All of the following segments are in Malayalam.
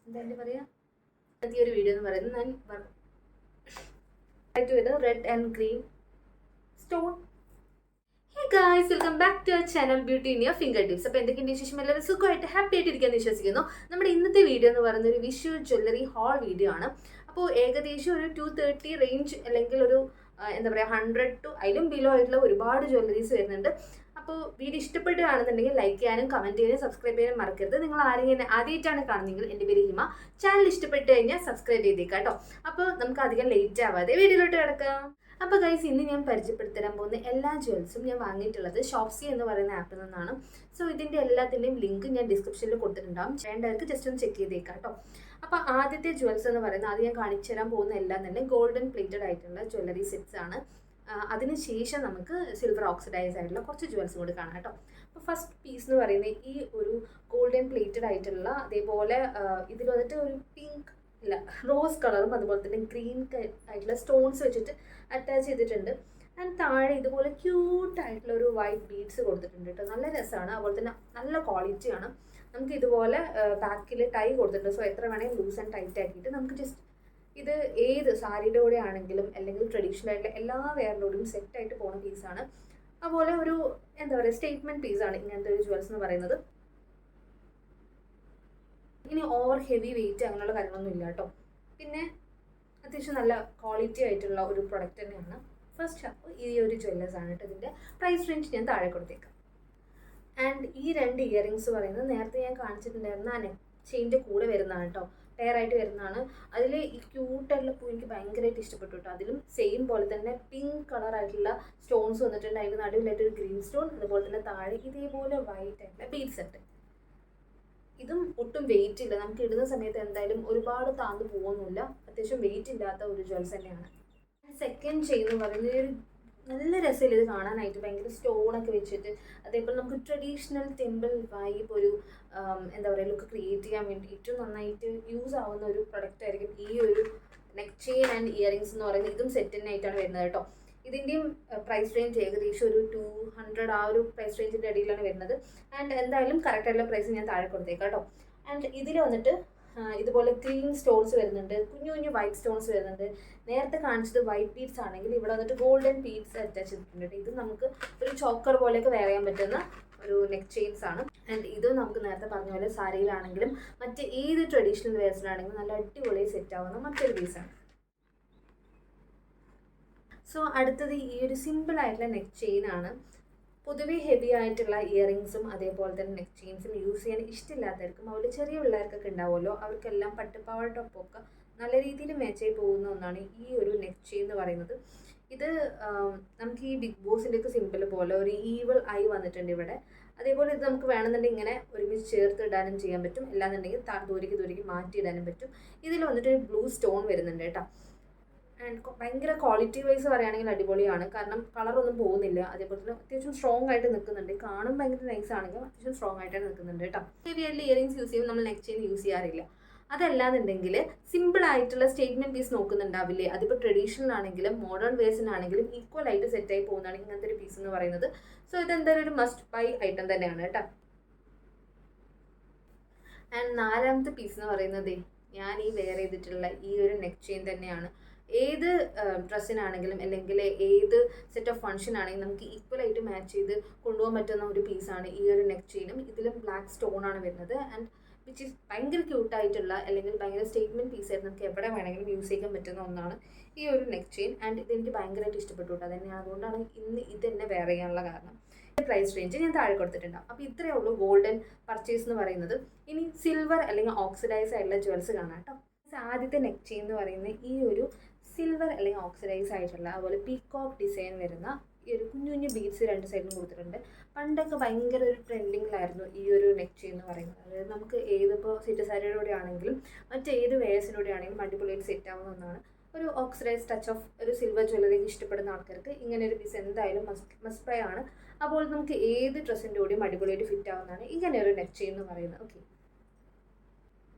എന്താ പറയാ ഈ ഒരു വീഡിയോ എന്ന് പറയുന്നത് ഞാൻ ചെയ്ത് red and green stone. Hey guys, welcome back to our channel beauty in your fingertips. അപ്പോൾ എന്തൊക്കെയുണ്ട് വിശേഷം? എല്ലാവരും സുഖമായിട്ട് ഹാപ്പി ആയിട്ട് ഇരിക്കാമെന്ന് വിശ്വസിക്കുന്നു. നമ്മുടെ ഇന്നത്തെ വീഡിയോ എന്ന് പറയുന്നത് ഒരു വിഷു ജ്വല്ലറി ഹോൾ വീഡിയോ ആണ്. അപ്പോൾ ഏകദേശം ഒരു 230 റേഞ്ച് അല്ലെങ്കിൽ ഒരു എന്താ പറയുക 100 to അതിലും ബിലോ ആയിട്ടുള്ള ഒരുപാട് ജ്വല്ലറീസ് വരുന്നുണ്ട്. അപ്പോൾ വീഡിയോ ഇഷ്ടപ്പെടുകയാണെന്നുണ്ടെങ്കിൽ ലൈക്ക് ചെയ്യാനും കമൻറ്റ് ചെയ്യാനും സബ്സ്ക്രൈബ് ചെയ്യാനും മറക്കരുത്. നിങ്ങൾ ആരെങ്കിലും ആദ്യമായിട്ടാണ് കാണുന്നതെങ്കിൽ എൻ്റെ പേര് ഹിമ. ചാനൽ ഇഷ്ടപ്പെട്ട് കഴിഞ്ഞാൽ സബ്സ്ക്രൈബ് ചെയ്തേക്കാം കേട്ടോ. അപ്പോൾ നമുക്ക് അധികം ലേറ്റ് ആവാതെ വീഡിയോയിലോട്ട് കിടക്കാം. അപ്പോൾ ഗൈസ്, ഇന്ന് ഞാൻ പരിചയപ്പെടുത്തരാൻ പോകുന്ന എല്ലാ ജ്വൽസും ഞാൻ വാങ്ങിയിട്ടുള്ളത് ഷോപ്സി എന്ന് പറയുന്ന ആപ്പിൽ നിന്നാണ്. സോ ഇതിൻ്റെ എല്ലാത്തിൻ്റെയും ലിങ്ക് ഞാൻ ഡിസ്ക്രിപ്ഷനിൽ കൊടുത്തിട്ടുണ്ടാകും. വേണ്ടവർക്ക് ജസ്റ്റ് ഒന്ന് ചെക്ക് ചെയ്തേക്കാം കേട്ടോ. അപ്പോൾ ആദ്യത്തെ ജ്വൽസ് എന്ന് പറയുന്നത് ആദ്യം ഞാൻ കാണിച്ചു തരാൻ പോകുന്ന എല്ലാം തന്നെ ഗോൾഡൻ പ്ലേറ്റഡ് ആയിട്ടുള്ള ജ്വല്ലറി സെറ്റ്സ് ആണ്. അതിനുശേഷം നമുക്ക് സിൽവർ ഓക്സിഡൈസ് ആയിട്ടുള്ള കുറച്ച് ജ്വൽസും കൂടി കാണാം കേട്ടോ. അപ്പോൾ ഫസ്റ്റ് പീസ് എന്ന് പറയുന്നത് ഈ ഒരു ഗോൾഡൻ പ്ലേറ്റഡ് ആയിട്ടുള്ള അതേപോലെ ഇതിൽ വന്നിട്ട് ഒരു പിങ്ക് ഇല്ല റോസ് കളറും അതുപോലെ തന്നെ ഗ്രീൻ ആയിട്ടുള്ള സ്റ്റോൺസ് വെച്ചിട്ട് അറ്റാച്ച് ചെയ്തിട്ടുണ്ട്. ആൻഡ് താഴെ ഇതുപോലെ ക്യൂട്ടായിട്ടുള്ള ഒരു വൈറ്റ് ബീഡ്സ് കൊടുത്തിട്ടുണ്ട് കേട്ടോ. നല്ല രസമാണ്, അതുപോലെ തന്നെ നല്ല ക്വാളിറ്റിയാണ്. നമുക്ക് ഇതുപോലെ ബാക്കിൽ ടൈ കൊടുത്തിട്ടുണ്ട്. സോ എത്ര വേണമെങ്കിൽ ലൂസ് ആൻഡ് ടൈറ്റ് ആക്കിയിട്ട് നമുക്ക് ജസ്റ്റ് ഇത് ഏത് സാരിയുടെ കൂടെ ആണെങ്കിലും അല്ലെങ്കിൽ ട്രഡീഷണൽ ആയിട്ടുള്ള എല്ലാ വെയറിലൂടെയും സെറ്റായിട്ട് പോകുന്ന പീസാണ്. അതുപോലെ ഒരു എന്താ പറയുക സ്റ്റേറ്റ്മെൻറ്റ് പീസാണ് ഇങ്ങനത്തെ ഒരു ജ്വൽസ് എന്ന് പറയുന്നത്. ഇനി ഓവർ ഹെവി വെയിറ്റ് അങ്ങനെയുള്ള കാര്യങ്ങളൊന്നും ഇല്ല കേട്ടോ. പിന്നെ അത്യാവശ്യം നല്ല ക്വാളിറ്റി ആയിട്ടുള്ള ഒരു പ്രൊഡക്റ്റ് തന്നെയാണ്. ഫസ്റ്റ് ഈ ഒരു ജ്വല്ലേഴ്സ് ആണ് കേട്ടോ. ഇതിൻ്റെ പ്രൈസ് റേഞ്ച് ഞാൻ താഴെ കൊടുത്തേക്കാം. ആൻഡ് ഈ രണ്ട് ഇയറിങ്സ് പറയുന്നത് നേരത്തെ ഞാൻ കാണിച്ചിട്ടുണ്ടായിരുന്ന ആ നെക്ക് ചെയിൻ്റെ കൂടെ വരുന്നതാണ് കേട്ടോ. പെയറായിട്ട് വരുന്നതാണ്. അതിൽ ഈ ക്യൂട്ടായിട്ടുള്ള പൂ എനിക്ക് ഭയങ്കരമായിട്ട് ഇഷ്ടപ്പെട്ടു കേട്ടോ. അതിലും സെയിം പോലെ തന്നെ പിങ്ക് കളറായിട്ടുള്ള സ്റ്റോൺസ് വന്നിട്ടുണ്ട്. അതിൻ്റെ നടുവിലായിട്ട് ഒരു ഗ്രീൻ സ്റ്റോൺ, അതുപോലെ തന്നെ താഴെ ഇതേപോലെ വൈറ്റ് ആയിട്ടുള്ള ബീഡ് സെറ്റ്. ഇതും ഒട്ടും വെയിറ്റ് ഇല്ല. നമുക്ക് ഇടുന്ന സമയത്ത് എന്തായാലും ഒരുപാട് താഴ്ന്നു പോകുന്നില്ല. അത്യാവശ്യം വെയിറ്റ് ഇല്ലാത്ത ഒരു ജ്വൽസ് തന്നെയാണ്. സെക്കൻഡ് ചെയിൻ എന്ന് പറയുന്നത് ഒരു നല്ല രസമില്ല ഇത് കാണാനായിട്ട്. ഭയങ്കര സ്റ്റോണൊക്കെ വെച്ചിട്ട് അതേപോലെ നമുക്ക് ട്രഡീഷണൽ ടെമ്പിൾ വൈബ് ഒരു എന്താ പറയുക ലുക്ക് ക്രിയേറ്റ് ചെയ്യാൻ വേണ്ടി ഏറ്റവും നന്നായിട്ട് യൂസ് ആവുന്ന ഒരു പ്രൊഡക്റ്റ് ആയിരിക്കും ഈ ഒരു നെക്ക് ചെയിൻ ആൻഡ് ഇയറിങ്സ് എന്ന് പറയുന്നത്. ഇതും സെറ്റ് തന്നെയായിട്ടാണ് വരുന്നത് കേട്ടോ. ഇതിൻ്റെയും പ്രൈസ് റേഞ്ച് ഏകദേശം ഒരു 200 ആ ഒരു പ്രൈസ് റേഞ്ചിൻ്റെ ഇടയിലാണ് വരുന്നത്. ആൻഡ് എന്തായാലും കറക്റ്റായിട്ടുള്ള പ്രൈസ് ഞാൻ താഴെ കൊടുത്തേക്കാം കേട്ടോ. ആൻഡ് ഇതിൽ വന്നിട്ട് ഇതുപോലെ ഗ്രീൻ സ്റ്റോൺസ് വരുന്നുണ്ട്, കുഞ്ഞു കുഞ്ഞു വൈറ്റ് സ്റ്റോൺസ് വരുന്നുണ്ട്. നേരത്തെ കാണിച്ചത് വൈറ്റ് ബീഡ്സ് ആണെങ്കിൽ ഇവിടെ വന്നിട്ട് ഗോൾഡൻ ബീഡ്സ് അറ്റാച്ച് ചെയ്തിട്ടുണ്ട്. ഇത് നമുക്ക് ഒരു ചോക്കർ പോലെയൊക്കെ വെയർ ചെയ്യാൻ പറ്റുന്ന ഒരു നെക്ക് ചെയിൻസ് ആണ്. ആൻഡ് ഇത് നമുക്ക് നേരത്തെ പറഞ്ഞ പോലെ സാരിയിലാണെങ്കിലും മറ്റ് ഏത് ട്രഡീഷണൽ വെയർസിലാണെങ്കിലും നല്ല അടിപൊളി സെറ്റ് ആവുന്ന മറ്റൊരു പീസാണ്. സോ അടുത്തത് ഈ ഒരു സിമ്പിൾ ആയിട്ടുള്ള നെക്ക് ചെയിൻ ആണ്. പൊതുവെ ഹെവി ആയിട്ടുള്ള ഇയറിങ്സും അതേപോലെ തന്നെ നെക്ക് ചെയിൻസും യൂസ് ചെയ്യാൻ ഇഷ്ടമില്ലാത്തവർക്കും അതുപോലെ ചെറിയ പിള്ളേർക്കൊക്കെ ഉണ്ടാവുമല്ലോ, അവർക്കെല്ലാം പട്ടുപാവാടൊപ്പമൊക്കെ നല്ല രീതിയിൽ മാച്ചായി പോകുന്ന ഒന്നാണ് ഈ ഒരു നെക്ക് ചെയിൻ എന്ന് പറയുന്നത്. ഇത് നമുക്ക് ഈ ബിഗ് ബോസിൻ്റെയൊക്കെ സിമ്പിൾ പോലെ ഒരു ഈവൾ ഐ വന്നിട്ടുണ്ട് ഇവിടെ. അതേപോലെ ഇത് നമുക്ക് വേണമെന്നുണ്ടെങ്കിൽ ഇങ്ങനെ ഒരുമിച്ച് ചേർത്ത് ഇടാനും ചെയ്യാൻ പറ്റും, അല്ലാന്നുണ്ടെങ്കിൽ ദൂരേക്ക് മാറ്റിയിടാനും പറ്റും. ഇതിൽ വന്നിട്ട് ഒരു ബ്ലൂ സ്റ്റോൺ വരുന്നുണ്ട് കേട്ടോ. ആൻഡ് ഭയങ്കര ക്വാളിറ്റി വൈസ് പറയുകയാണെങ്കിൽ അടിപൊളിയാണ്. കാരണം കളറൊന്നും പോകുന്നില്ല. അതേപോലെ തന്നെ അത്യാവശ്യം സ്ട്രോങ് ആയിട്ട് നിൽക്കുന്നുണ്ട്. കാണും ഭയങ്കര നൈസ് ആണെങ്കിൽ അത്യാവശ്യം സ്ട്രോങ് ആയിട്ട് നിൽക്കുന്നുണ്ട് കേട്ടോ. ഹെവി ആയിട്ടുള്ള ഇയറിങ്സ് യൂസ് ചെയ്യുമ്പോൾ നമ്മൾ നെക്ക് ചെയിൻ യൂസ് ചെയ്യാറില്ല. അതല്ലാന്നുണ്ടെങ്കിൽ സിമ്പിൾ ആയിട്ടുള്ള സ്റ്റേറ്റ്മെൻറ്റ് പീസ് നോക്കുന്നുണ്ടാവില്ലേ, അതിപ്പോൾ ട്രഡീഷണൽ ആണെങ്കിലും മോഡേൺ വേഴ്സിനാണെങ്കിലും ഈക്വൽ ആയിട്ട് സെറ്റായി പോകുന്നതാണ് ഇങ്ങനത്തെ ഒരു പീസ് എന്ന് പറയുന്നത്. സോ ഇതെന്തായാലും ഒരു മസ്റ്റ് ബൈ ഐറ്റം തന്നെയാണ് കേട്ടോ. ആൻഡ് നാലാമത്തെ പീസ് എന്ന് പറയുന്നത് ഞാൻ ഈ വെയർ ചെയ്തിട്ടുള്ള ഈ ഒരു നെക്ക് ചെയിൻ തന്നെയാണ്. ഏത് ഡ്രസ്സിനാണെങ്കിലും അല്ലെങ്കിൽ ഏത് സെറ്റ് ഓഫ് ഫംഗ്ഷൻ ആണെങ്കിലും നമുക്ക് ഈക്വലായിട്ട് മാച്ച് ചെയ്ത് കൊണ്ടുപോകാൻ പറ്റുന്ന ഒരു പീസാണ് ഈ ഒരു നെക്ക് ചെയിനും. ഇതിലും ബ്ലാക്ക് സ്റ്റോൺ ആണ് വരുന്നത്. ആൻഡ് വിച്ച് ഈസ് ഭയങ്കര ക്യൂട്ടായിട്ടുള്ള അല്ലെങ്കിൽ ഭയങ്കര സ്റ്റേറ്റ്മെൻറ്റ് പീസായിട്ട് നമുക്ക് എവിടെ വേണമെങ്കിലും യൂസ് ചെയ്യാൻ പറ്റുന്ന ഒന്നാണ് ഈ ഒരു നെക്ക് ചെയിൻ. ആൻഡ് ഇതെനിക്ക് ഭയങ്കരമായിട്ട് ഇഷ്ടപ്പെട്ടു കേട്ടോ. അതന്നെയാണ്, അതുകൊണ്ടാണ് ഇന്ന് ഇത് തന്നെ വെയർ ചെയ്യാനുള്ള കാരണം. പ്രൈസ് റേഞ്ച് ഞാൻ താഴെ കൊടുത്തിട്ടുണ്ടാവും. അപ്പോൾ ഇത്രയേ ഉള്ളൂ ഗോൾഡൻ പർച്ചേസ് എന്ന് പറയുന്നത്. ഇനി സിൽവർ അല്ലെങ്കിൽ ഓക്സിഡൈസ് ആയിട്ടുള്ള ജ്വൽസ് കാണാം കേട്ടോ. ആദ്യത്തെ നെക്ക് ചെയിൻ എന്ന് പറയുന്നത് ഈ ഒരു സിൽവർ അല്ലെങ്കിൽ ഓക്സിഡൈസ് ആയിട്ടുള്ള അതുപോലെ പീകോക്ക് ഡിസൈൻ വരുന്ന ഈ ഒരു കുഞ്ഞു കുഞ്ഞു ബീഡ്സ് രണ്ട് സൈഡിലും കൊടുത്തിട്ടുണ്ട്. പണ്ടൊക്കെ ഭയങ്കര ഒരു ട്രെൻഡിങ്ങിലായിരുന്നു ഈ ഒരു നെക്ക് ചെയിൻ എന്ന് പറയുന്നത്. അതായത് നമുക്ക് ഏതിപ്പോൾ സെറ്റ് സാരിയുടെ ആണെങ്കിലും മറ്റേത് വെയേഴ്സിലൂടെ ആണെങ്കിലും അടിപൊളിയായിട്ട് സെറ്റ് ആവുന്ന ഒന്നാണ്. ഒരു ഓക്സിഡൈസ് ടച്ച് ഓഫ് ഒരു സിൽവർ ജ്വല്ലറി ഇഷ്ടപ്പെടുന്ന ആൾക്കാർക്ക് ഇങ്ങനെ ഒരു പീസ് എന്തായാലും മസ്റ്റ് ബൈ ആണ്. അപ്പോൾ നമുക്ക് ഏത് ഡ്രസ്സിൻ്റെ കൂടെയും അടിപൊളിയായിട്ട് ഫിറ്റ് ആവുന്നതാണ് ഇങ്ങനെ ഒരു നെക്ക് ചെയിൻ എന്ന് പറയുന്നത്. ഓക്കെ,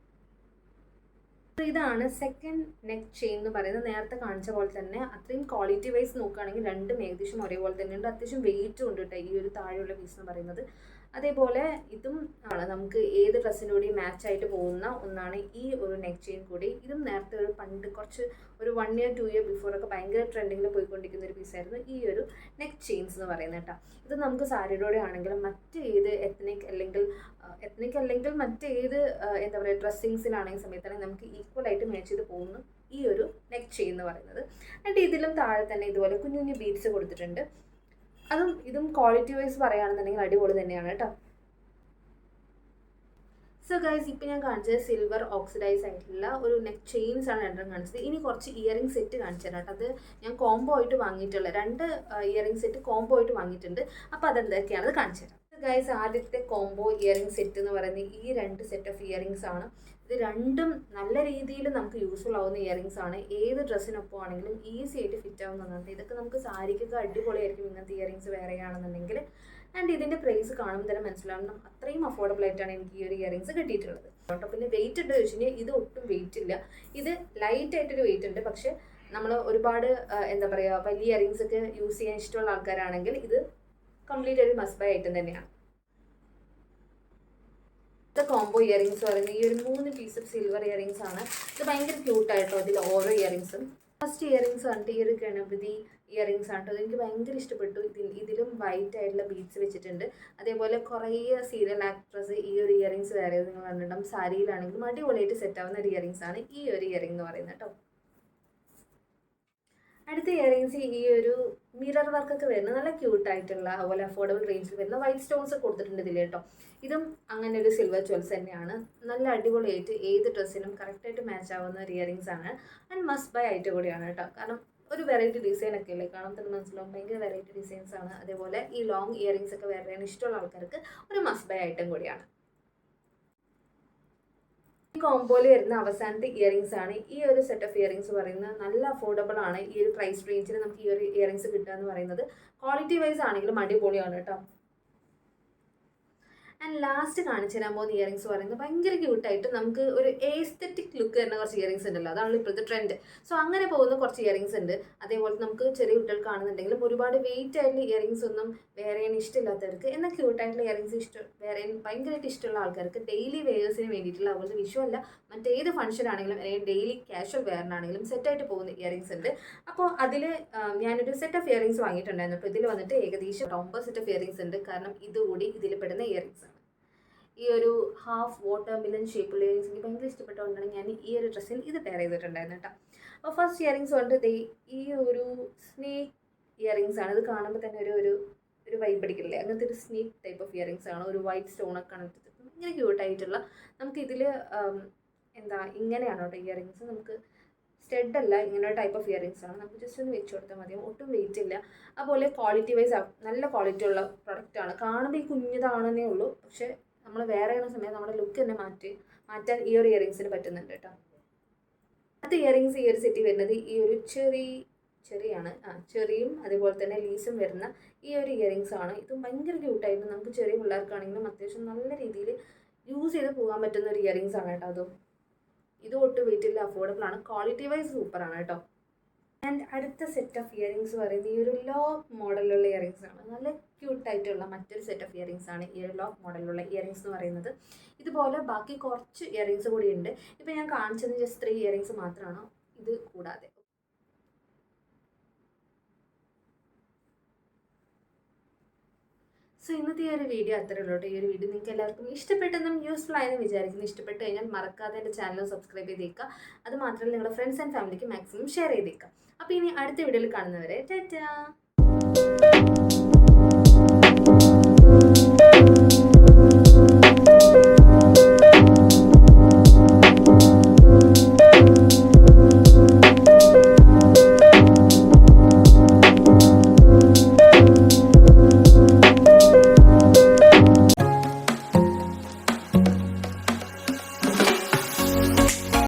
ഇതാണ് സെക്കൻഡ് നെക്ക് ചെയിൻ എന്ന് പറയുന്നത്. നേരത്തെ കാണിച്ച പോലെ തന്നെ അത്രയും ക്വാളിറ്റി വൈസ് നോക്കുകയാണെങ്കിൽ രണ്ടും ഏകദേശം ഒരേപോലെ തന്നെയുണ്ട്. അത്യാവശ്യം വെയിറ്റും ഉണ്ട് കേട്ടോ ഈ ഒരു താഴെയുള്ള പീസ് എന്ന് പറയുന്നത്. അതേപോലെ ഇതും ആണ് നമുക്ക് ഏത് ഡ്രസ്സിൻ്റെ കൂടി മാച്ച് ആയിട്ട് പോകുന്ന ഒന്നാണ് ഈ ഒരു നെക്ക് ചെയിൻ കൂടി. ഇതും നേരത്തെ ഒരു പണ്ട് കുറച്ച് ഒരു 1 year 2 year ബിഫോർ ഒക്കെ ഭയങ്കര ട്രെൻഡിങ്ങിൽ പോയിക്കൊണ്ടിരിക്കുന്ന ഒരു പീസായിരുന്നു ഈ ഒരു നെക്ക് ചെയിൻസ് എന്ന് പറയുന്നത് കേട്ടോ. ഇത് നമുക്ക് സാരിയുടെ കൂടെ ആണെങ്കിലും മറ്റേത് എത്നിക് അല്ലെങ്കിൽ മറ്റേത് എന്താ പറയുക ഡ്രസ്സിങ്സിനാണെങ്കിൽ സമയത്താണെങ്കിൽ നമുക്ക് ഈക്വൽ ആയിട്ട് മാച്ച് ചെയ്ത് പോകുന്നു ഈ ഒരു നെക്ക് ചെയിൻ എന്ന് പറയുന്നത്. എന്നിട്ട് ഇതിലും താഴെ തന്നെ ഇതുപോലെ കുഞ്ഞു കുഞ്ഞു ബീഡ്സ് കൊടുത്തിട്ടുണ്ട്. ഇതും ക്വാളിറ്റി വൈസ് പറയുകയാണെന്നുണ്ടെങ്കിൽ അടിപൊളി തന്നെയാണ് കേട്ടോ. സോ ഗൈസ്, ഇപ്പം ഞാൻ കാണിച്ചത് സിൽവർ ഓക്സിഡൈസ് ആയിട്ടുള്ള ഒരു നെക്ക് ചെയിൻസ് ആണ് രണ്ടും കാണിച്ചത്. ഇനി കുറച്ച് ഇയറിംഗ് സെറ്റ് കാണിച്ചു തരാം കേട്ടോ. അത് ഞാൻ കോംബോ ആയിട്ട് വാങ്ങിയിട്ടുള്ള 2 ഇയറിംഗ് സെറ്റ് കോംബോ ആയിട്ട് വാങ്ങിയിട്ടുണ്ട്. അപ്പോൾ അതെന്തൊക്കെയാണെന്ന് കാണിച്ചു തരാം. ഗൈസ്, ആദ്യത്തെ കോംബോ ഇയറിംഗ് സെറ്റ് എന്ന് പറയുന്നത് ഈ 2 സെറ്റ് ഓഫ് ഇയറിംഗ്സ് ആണ്. ഇത് രണ്ടും നല്ല രീതിയിൽ നമുക്ക് യൂസ്ഫുൾ ആവുന്ന ഇയറിംഗ്സ് ആണ്. ഏത് ഡ്രസ്സിനൊപ്പം ആണെങ്കിലും ഈസി ആയിട്ട് ഫിറ്റ് ആവുന്നതാണ്. ഇതൊക്കെ നമുക്ക് സാരിക്കൊക്കെ അടിപൊളിയായിരിക്കും ഇങ്ങനത്തെ ഇയറിംഗ്സ് വേറെയാണെന്നുണ്ടെങ്കിൽ. ആൻഡ് ഇതിൻ്റെ പ്രൈസ് കാണുമ്പോൾ തന്നെ മനസ്സിലാവണം, അത്രയും അഫോർഡബിൾ ആയിട്ടാണ് എനിക്ക് ഈ ഒരു ഇയറിംഗ്സ് കിട്ടിയിട്ടുള്ളത് കേട്ടോ. പിന്നെ വെയിറ്റ് ഉണ്ട് ചോദിച്ചു കഴിഞ്ഞാൽ ഇത് ഒട്ടും വെയിറ്റ് ഇല്ല. ഇത് ലൈറ്റ് ആയിട്ടൊരു വെയിറ്റ് ഉണ്ട്. പക്ഷെ നമ്മൾ ഒരുപാട് എന്താ പറയുക വലിയ ഇയറിംഗ്സ് ഒക്കെ യൂസ് ചെയ്യാൻ ഇഷ്ടമുള്ള ആൾക്കാരാണെങ്കിൽ ഇത് കംപ്ലീറ്റ് ഒരു മസ്റ്റ് ബൈ ഐറ്റം തന്നെയാണ്. ഇത് കോംബോ ഇയറിംഗ്സ് പറയുന്നത് ഈ ഒരു 3 പീസ് ഓഫ് സിൽവർ ഇയറിംഗ്സ് ആണ്. ഇത് ഭയങ്കര ക്യൂട്ടായിട്ടോ ഇതിൽ ഓരോ ഇയറിംഗ്സും. ഫസ്റ്റ് ഇയറിംഗ്സ് കണ്ടിട്ട് ഈ ഒരു ഗണപതി ഇയറിംഗ്സ് ആണ് കേട്ടോ. എനിക്ക് ഭയങ്കര ഇഷ്ടപ്പെട്ടു. ഇതിലും വൈറ്റ് ആയിട്ടുള്ള ബീഡ്സ് വെച്ചിട്ടുണ്ട്. അതേപോലെ കുറേ സീരിയൽ ആക്ട്രസ് ഈ ഒരു ഇയറിംഗ്സ് വേറെ നിങ്ങൾ കണ്ടിട്ടുണ്ടാകും. സാരിയിലാണെങ്കിലും അടിപൊളിയായിട്ട് സെറ്റ് ആവുന്ന ഒരു ഇയറിംഗ്സ് ആണ് ഈ ഒരു ഇയറിംഗ് എന്ന് പറയുന്നത് കേട്ടോ. അടുത്ത ഇയറിംഗ്സ് ഈ ഒരു മിറർ വർക്കൊക്കെ വരുന്ന നല്ല ക്യൂട്ടായിട്ടുള്ള അതുപോലെ അഫോർഡബിൾ റേഞ്ചിൽ വരുന്ന വൈറ്റ് സ്റ്റോൺസ് കൊടുത്തിട്ടുണ്ട് ഇതിൽ കേട്ടോ. ഇതും അങ്ങനെ ഒരു സിൽവർ ജ്വൽസ് തന്നെയാണ്. നല്ല അടിപൊളിയായിട്ട് ഏത് ഡ്രസ്സിനും കറക്റ്റായിട്ട് മാച്ച് ആവുന്ന ഒരു ഇയറിംഗ്സ് ആണ്. ആൻഡ് മസ്റ്റ് ബൈ ആയിട്ട് കൂടിയാണ് കേട്ടോ. കാരണം ഒരു വെറൈറ്റി ഡിസൈൻ ഒക്കെ അല്ലേ, കാണാൻ തന്നെ മനസ്സിലാവും ഭയങ്കര വെറൈറ്റി ഡിസൈൻസ് ആണ്. അതേപോലെ ഈ ലോങ് ഇയറിംഗ്സ് ഒക്കെ വേറെ ഇഷ്ടമുള്ള ആൾക്കാർക്ക് ഒരു മസ്റ്റ് ബൈ ഐറ്റം കൂടിയാണ്. ഈ കോംബോയിൽ വരുന്ന അവസാനത്തെ ഇയറിംഗ്സ് ആണ് ഈ ഒരു സെറ്റ് ഓഫ് ഇയറിംഗ്സ് പറയുന്നത്. നല്ല അഫോർഡബിൾ ആണ്. ഈ ഒരു പ്രൈസ് റേഞ്ചിൽ നമുക്ക് ഈ ഒരു ഇയറിംഗ്സ് കിട്ടുക എന്ന് പറയുന്നത് ക്വാളിറ്റി വൈസ് ആണെങ്കിലും അടിപൊളിയാണ് കേട്ടോ. ആൻഡ് ലാസ്റ്റ് കാണിച്ചു തരാൻ പോകുന്ന ഇയറിംഗ്സ് പറയുന്നത് ഭയങ്കര ക്യൂട്ടായിട്ട് നമുക്ക് ഒരു എസ്തെറ്റിക് ലുക്ക് വരുന്ന കുറച്ച് ഇയറിംഗ്സ് ഉണ്ടല്ലോ, അതാണല്ലോ ഇപ്പോഴത്തെ ട്രെൻഡ്. സോ അങ്ങനെ പോകുന്ന കുറച്ച് ഇയറിംഗ്സ് ഉണ്ട്. അതേപോലെ നമുക്ക് ചെറിയ കുട്ടികൾ കാണുന്നുണ്ടെങ്കിലും ഒരുപാട് വെയിറ്റ് ആയിട്ടുള്ള ഇയറിംഗ്സ് ഒന്നും വേറെ ഇഷ്ടമില്ലാത്തവർക്ക് എന്നാൽ ക്യൂട്ടായിട്ടുള്ള ഇയറിംഗ്സ് വേറെ ഭയങ്കരമായിട്ട് ഇഷ്ടമുള്ള ആൾക്കാർക്ക് ഡെയിലി വെയേഴ്സിന് വേണ്ടിയിട്ടുള്ള അതുപോലെ വിഷു അല്ല മറ്റേത് ഫംഗ്ഷൻ ആണെങ്കിലും അല്ലെങ്കിൽ ഡെയിലി കാഷ്വൽ വെയറിനാണെങ്കിലും സെറ്റായിട്ട് പോകുന്ന ഇയറിംഗ്സ് ഉണ്ട്. അപ്പോൾ അതിൽ ഞാനൊരു സെറ്റ് ഓഫ് ഇയറിംഗ്സ് വാങ്ങിയിട്ടുണ്ടായിരുന്നു. അപ്പോൾ ഇതിൽ വന്നിട്ട് ഏകദേശം 9 സെറ്റ് ഓഫ് ഇയറിംഗ്സ് ഉണ്ട്. കാരണം ഇതുകൂടി ഇതിൽ പെടുന്ന ഇയറിംഗ്സ് ആണ്. ഈ ഒരു ഹാഫ് വാട്ടർ മിലൻ ഷേപ്പുള്ള ഇയറിംഗ്സ് എനിക്ക് ഭയങ്കര ഇഷ്ടപ്പെട്ടുകൊണ്ടാണ് ഞാൻ ഈ ഒരു ഡ്രസ്സിൽ ഇത് പെയർ ചെയ്തിട്ടുണ്ടായിരുന്നു കേട്ടോ. അപ്പോൾ ഫസ്റ്റ് ഇയറിംഗ്സ് കൊണ്ട് ഈ ഒരു സ്നേക്ക് ഇയറിംഗ്സ് ആണ്. ഇത് കാണുമ്പോൾ തന്നെ ഒരു വൈബ് അടിക്കില്ലേ, അങ്ങനത്തെ ഒരു സ്നേക്ക് ടൈപ്പ് ഓഫ് ഇയറിംഗ്സ് ആണ്. ഒരു വൈറ്റ് സ്റ്റോണൊക്കെ ആണ് എടുത്തിട്ട് ഇങ്ങനെ ക്യൂട്ടായിട്ടുള്ള. നമുക്കിതിൽ ഇങ്ങനെയാണ് കേട്ടോ ഇയറിംഗ്സ്. നമുക്ക് സ്റ്റഡ് അല്ല, ഇങ്ങനെ ഒരു ടൈപ്പ് ഓഫ് ഇയറിംഗ്സ് ആണ്. നമുക്ക് ജസ്റ്റ് ഒന്ന് വെച്ച് കൊടുത്താൽ മതി. ഒട്ടും വെയിറ്റ് ഇല്ല. അതുപോലെ ക്വാളിറ്റി വൈസ് നല്ല ക്വാളിറ്റി ഉള്ള പ്രൊഡക്റ്റാണ്. കാണുമ്പോൾ ഈ കുഞ്ഞിതാണെന്നേ ഉള്ളൂ, പക്ഷേ നമ്മൾ വേറെ ചെയ്യുന്ന സമയത്ത് നമ്മുടെ ലുക്ക് തന്നെ മാറ്റാൻ ഈ ഒരു ഇയറിംഗ്സിന് പറ്റുന്നുണ്ട് കേട്ടോ. അടുത്ത ഇയറിംഗ്സ് ഈ ഒരു സെറ്റ് വരുന്നത് ഈ ഒരു ചെറിയും അതേപോലെ തന്നെ ലീസും വരുന്ന ഈ ഒരു ഇയറിംഗ്സ് ആണ്. ഇതും ഭയങ്കര ക്യൂട്ടായിരുന്നു. നമുക്ക് ചെറിയ പിള്ളേർക്കാണെങ്കിലും അത്യാവശ്യം നല്ല രീതിയിൽ യൂസ് ചെയ്ത് പോകാൻ പറ്റുന്ന ഒരു ഇയറിംഗ്സ് ആണ് കേട്ടോ. ഇത് ഒട്ടും വെയിറ്റ് ഇല്ല, അഫോർഡബിൾ ആണ്, ക്വാളിറ്റി വൈസ് സൂപ്പറാണ് കേട്ടോ. ആൻഡ് അടുത്ത സെറ്റ് ഓഫ് ഇയറിംഗ്സ് പറയുന്നത് ഈ ഒരു ലോക്ക് മോഡലുള്ള ഇയറിംഗ്സ് ആണ്. നല്ല ക്യൂട്ടായിട്ടുള്ള മറ്റൊരു സെറ്റ് ഓഫ് ഇയറിംഗ്സ് ആണ് ഈ ഒരു ലോക്ക് മോഡലുള്ള ഇയറിംഗ്സ് എന്ന് പറയുന്നത്. ഇതുപോലെ ബാക്കി കുറച്ച് ഇയറിംഗ്സ് കൂടി ഉണ്ട്. ഇപ്പം ഞാൻ കാണിച്ചത് ജസ്റ്റ് 3 ഇയറിംഗ്സ് മാത്രമാണ് ഇത് കൂടാതെ. സോ ഇന്നത്തെ ഈ ഒരു വീഡിയോ അത്രേ ഉള്ളൂ. ഈ ഒരു വീഡിയോ നിങ്ങൾക്ക് എല്ലാവർക്കും ഇഷ്ടപ്പെട്ടെന്നും യൂസ്ഫുൾ ആയെന്ന് വിചാരിക്കുന്നു. ഇഷ്ടപ്പെട്ട് കഴിഞ്ഞാൽ മറക്കാതെ എൻ്റെ ചാനൽ സബ്സ്ക്രൈബ് ചെയ്തേക്കുക. അത് മാത്രമല്ല നിങ്ങളുടെ ഫ്രണ്ട്സ് ആൻഡ് ഫാമിലിക്ക് മാക്സിമം ഷെയർ ചെയ്തേക്കുക. അപ്പോൾ ഇനി അടുത്ത വീഡിയോയിൽ കാണുന്നവരെ ടാറ്റാ.